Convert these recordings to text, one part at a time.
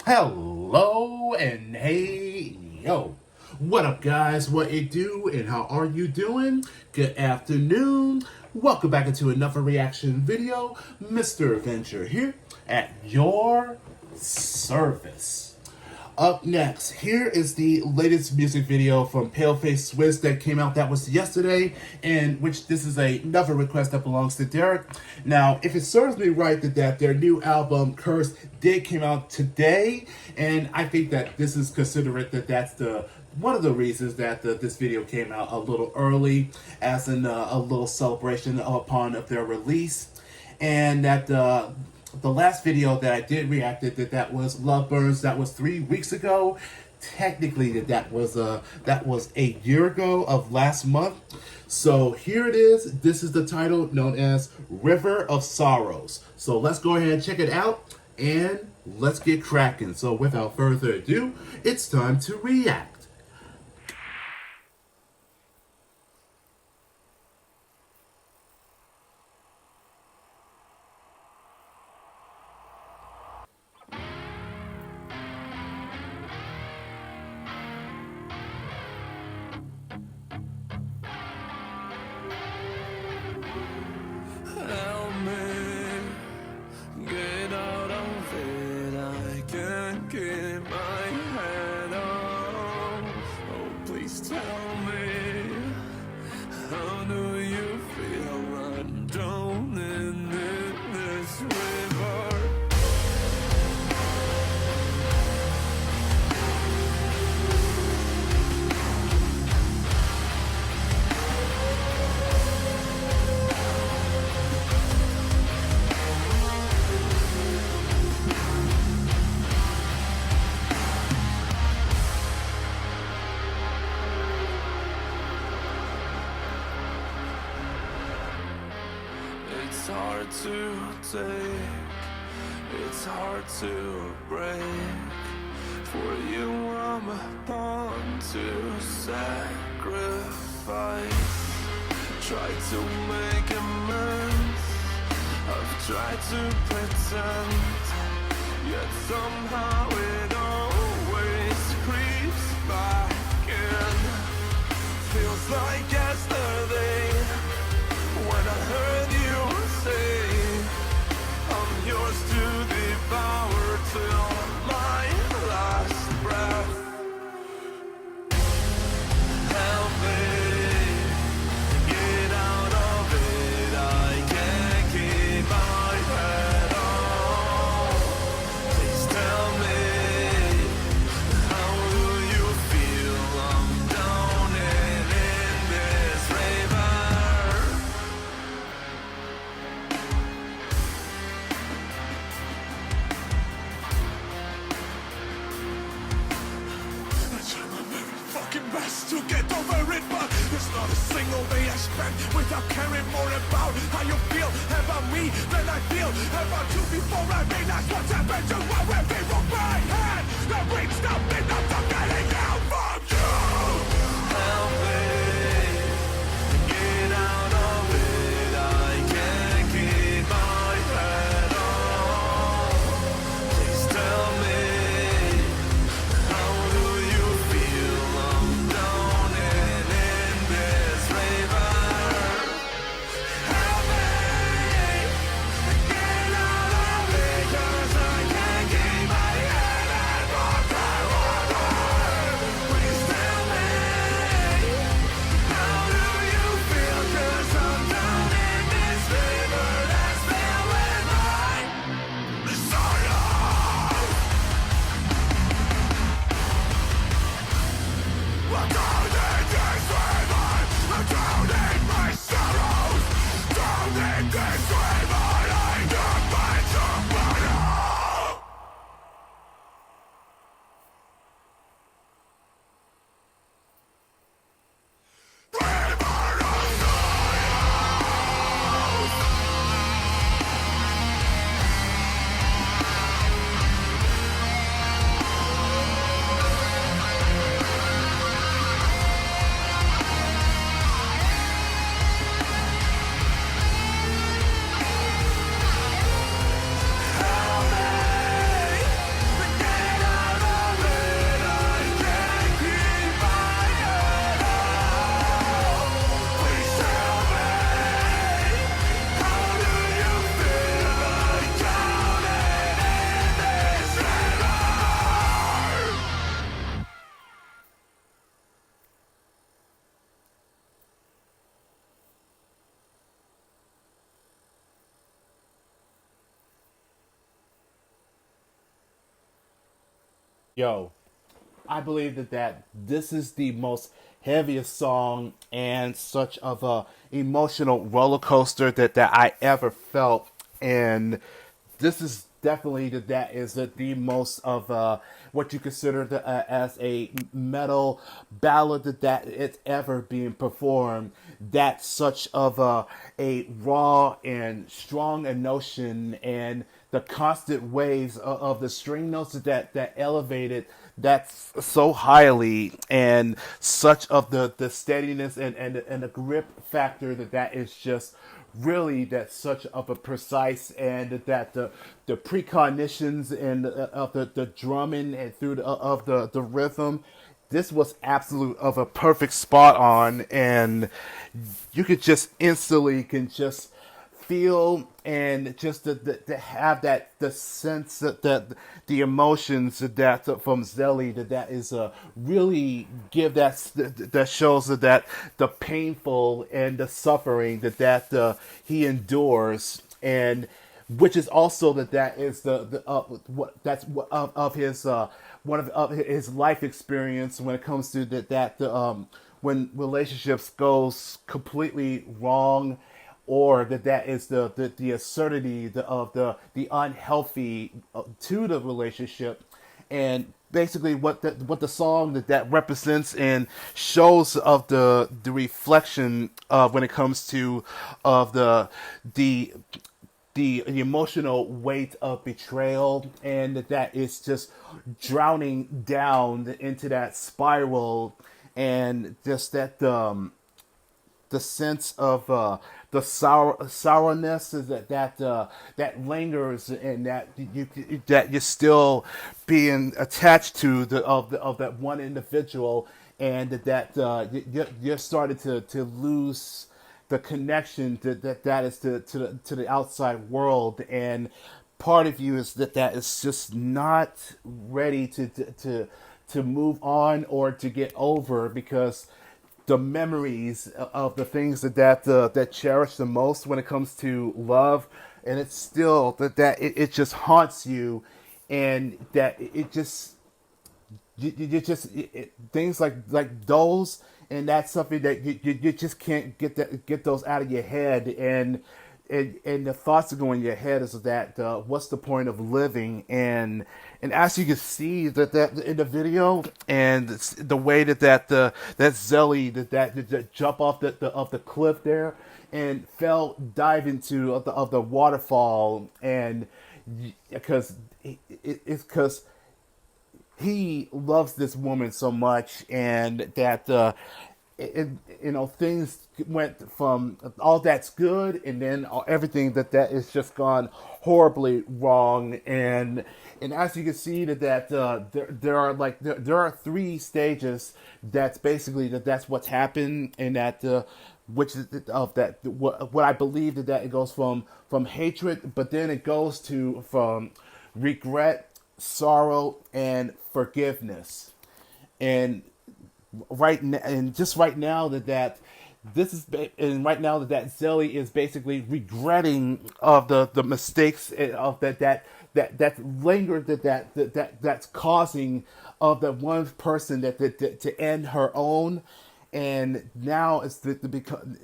Hello and hey yo. What up guys? What it do and how are you doing? Good afternoon. Welcome back into another reaction video. Mr. Adventure here at your service. Up next, here is the latest music video from Paleface Swiss that came out. That was yesterday, and which this is another request that belongs to Derek. Now, if it serves me right, that their new album Curse did came out today, and I think that this is considerate that's the one of the reasons that this video came out a little early, as in a little celebration upon of their release, and that the last video that I did react to that was Love Burns. That was 3 weeks ago. Technically, that was a year ago of last month. So here it is. This is the title, known as River of Sorrows. So let's go ahead and check it out and let's get cracking. So without further ado, it's time to react. Help me get out of it. I can't keep my head up. Oh, please tell me, how do you feel? I'm drowning in this river. It's hard to take, it's hard to break. For you I'm a pawn to sacrifice. Try to make amends, I've tried to pretend, yet somehow it always creeps back in. Feels like yesterday when I heard you say, I'm yours to devour till my last breath. Help me get out of it. I can't keep my head on. Please tell me, how do you feel? I'm drowning in this river. Best to get over it, but there's not a single day I spent without caring more about how you feel about me than I feel about you before I realize what's happened to my every from my head. The reached up enough to getting out from you. Help me get out of it. I can't keep my head on. Please tell me, how do you feel? I'm drowning in this river. Help me get out of it, 'cause I can't keep my head above the water. Yo, I believe that this is the most heaviest song and such of a emotional roller coaster that I ever felt, and this is definitely that is the most of what you consider as a metal ballad that it's ever being performed. That's such of a raw and strong emotion, and the constant waves of the string notes that elevated that's so highly, and such of the steadiness and the grip factor that is just really that's such of a precise, and that the precognitions and of the drumming and through of the rhythm, this was absolute of a perfect spot on, and you could just instantly can just feel and just to have that the sense that the emotions that from Zelly that is really give that shows that the painful and the suffering that he endures, and which is also that is the what that's what of his one of his life experience when it comes to when relationships goes completely wrong, or that is the absurdity of the unhealthy to the relationship, and basically what the song that represents and shows of the reflection of when it comes to of the the emotional weight of betrayal, and that is just drowning down into that spiral, and just that the sense of the sourness is that lingers, and that you're still being attached to of that one individual, and that you're starting to lose the connection that is to the outside world, and part of you is that is just not ready to move on or to get over, because the memories of the things that cherish the most when it comes to love, and it's still it just haunts you, and that it just things like those, and that's something that you just can't get those out of your head, and the thoughts that go in your head is that what's the point of living, and as you can see that in the video, and the way that Zelly that jump off of the cliff there and dive into of the waterfall, and because it's because he loves this woman so much, and that things went from all that's good, and then everything that is just gone horribly wrong, and as you can see there are there are three stages that's basically that's what's happened, and that which is of that what I believe that it goes from hatred, but then it goes to from regret, sorrow, and forgiveness, and right now that this is and right now that Zelly is basically regretting of the mistakes of that linger that's causing of that one person that to end her own, and now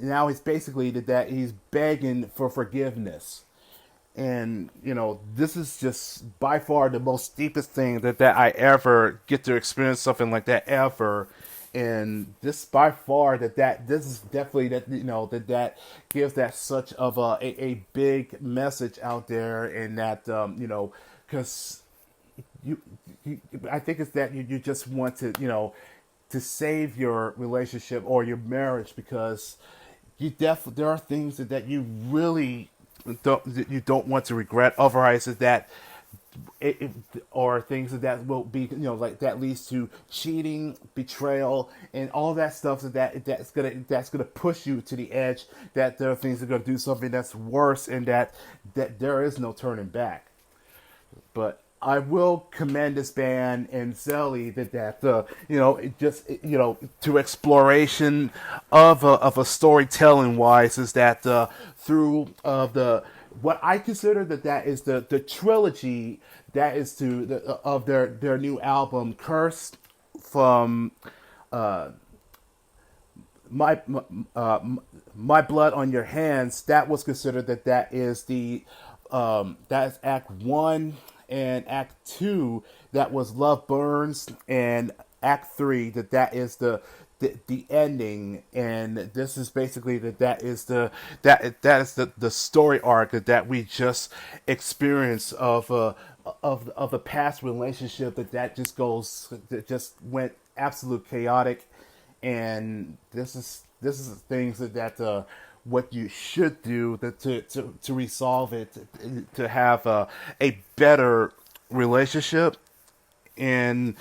now it's basically that he's begging for forgiveness. And this is just by far the most deepest thing that I ever get to experience something like that ever. And this by far this is definitely that gives that such of a big message out there, and that because you, I think it's that you just want to save your relationship or your marriage, because there are things that you really don't want to regret. Otherwise, is that or things that will be like that leads to cheating, betrayal, and all that stuff that's gonna push you to the edge. That there are things that are gonna do something that's worse, and that there is no turning back. But I will commend this band and Zelly to exploration of a storytelling wise, is that through the what I consider that is the trilogy that is of their new album Cursed, from my my blood on your hands. That was considered that is that is Act 1, and Act 2 that was Love Burns, and Act 3 that is the ending. And this is basically that is the story arc that we just experienced of the past relationship that just went absolute chaotic. And this is things that what you should do to resolve it, to have a better relationship. And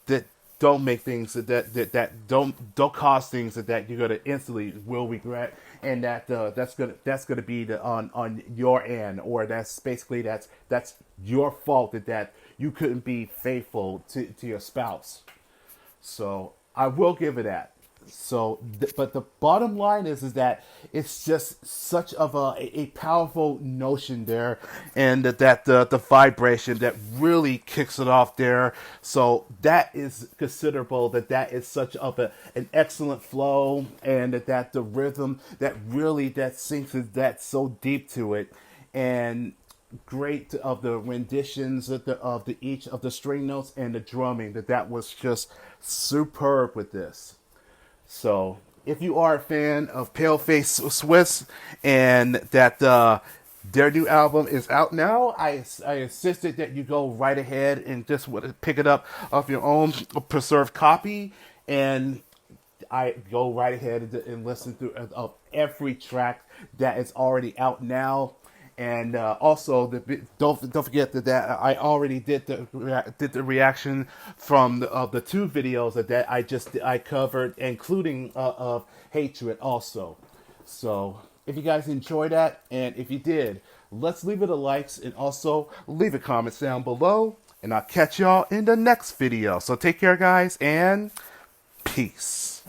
that don't make things that don't cause things that you're gonna instantly will regret, and that's gonna be on your end, or that's basically that's your fault that you couldn't be faithful to your spouse. So I will give it that. So, but the bottom line is that it's just such of a powerful notion there, and that the vibration that really kicks it off there. So that is considerable. That is such of an excellent flow, and that the rhythm that really that sinks that so deep to it, and great of the renditions of the each of the string notes and the drumming. That was just superb with this. So if you are a fan of Paleface Swiss, and that their new album is out now, I insisted that you go right ahead and just pick it up of your own preserved copy, and I go right ahead and listen to of every track that is already out now. And also, don't forget that I already did the reaction from the two videos that I covered, including of Hatred also. So if you guys enjoyed that, and if you did, let's leave it a likes, and also leave a comment down below. And I'll catch y'all in the next video. So take care, guys, and peace.